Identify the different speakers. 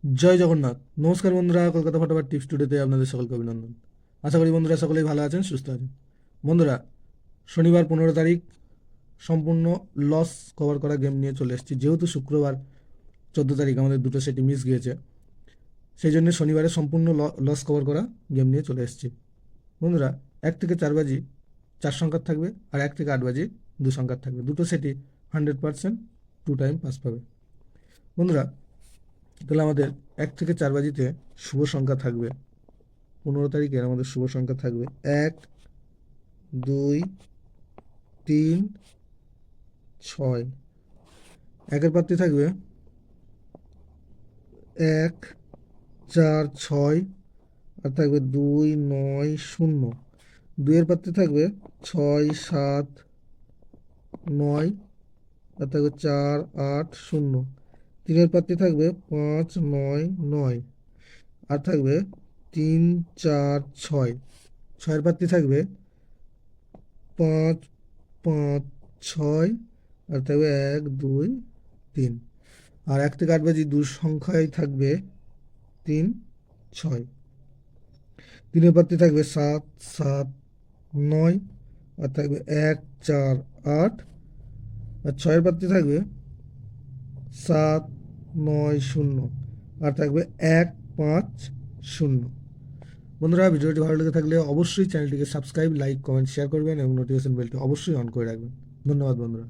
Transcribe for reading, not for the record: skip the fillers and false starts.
Speaker 1: জয় জগন্নাথ। নমস্কার বন্ধুরা, Kolkata photographer tips টুডেতে আপনাদের সকলকে অভিনন্দন। আশা করি বন্ধুরা সকলেই ভালো আছেন, সুস্থ আছেন। বন্ধুরা, শনিবার 15 তারিখ সম্পূর্ণ লস কভার করা গেম নিয়ে চলে এসেছি। যেহেতু শুক্রবার 14 তারিখ আমাদের দুটো সেটি মিস গিয়েছে, সেই জন্য শনিবারে সম্পূর্ণ লস কভার করা গেম নিয়ে চলে এসেছি। বন্ধুরা, 1 থেকে 4 বাজি 4 সংখ্যার থাকবে, আর 1 থেকে 8 বাজি 2 সংখ্যার থাকবে। দুটো সেটি 100% 2 টাইম পাস পাবে। বন্ধুরা, তাহলে আমাদের 1 থেকে 4 বাজিতে শুভ সংখ্যা থাকবে। 15 তারিখের আমাদের শুভ সংখ্যা থাকবে 1, 2, 3, 6। একের পাত্রে থাকবে 1, 4, 6, আর থাকবে 2, 9, 0। দুইয়ের পাত্রে থাকবে 6, 7, 9, আর থাকবে 4, 8, 0। তিনের পাত্রে থাকবে 5, 9, 9, আর থাকবে 3, 4, 6। ছয়ের পাত্রে থাকবে 5, 5, 6, আর থাকবে 1, 2, 3। আর 1 থেকে 8 বাজি 2 সংখ্যায় থাকবে 3, 6। তিনের পাত্রে থাকবে 7, 7, 9, আর থাকবে 1, 4, 8। আর ছয়ের পাত্রে থাকবে 7, 9, 0, আর থাকবে 1, 5, 0। বন্ধুরা, ভিডিওটি ভালো লেগে থাকলে অবশ্যই চ্যানেলটিকে সাবস্ক্রাইব, লাইক, কমেন্ট, শেয়ার করবেন এবং নোটিফিকেশন বেলটি অবশ্যই অন করে রাখবেন। ধন্যবাদ বন্ধুরা।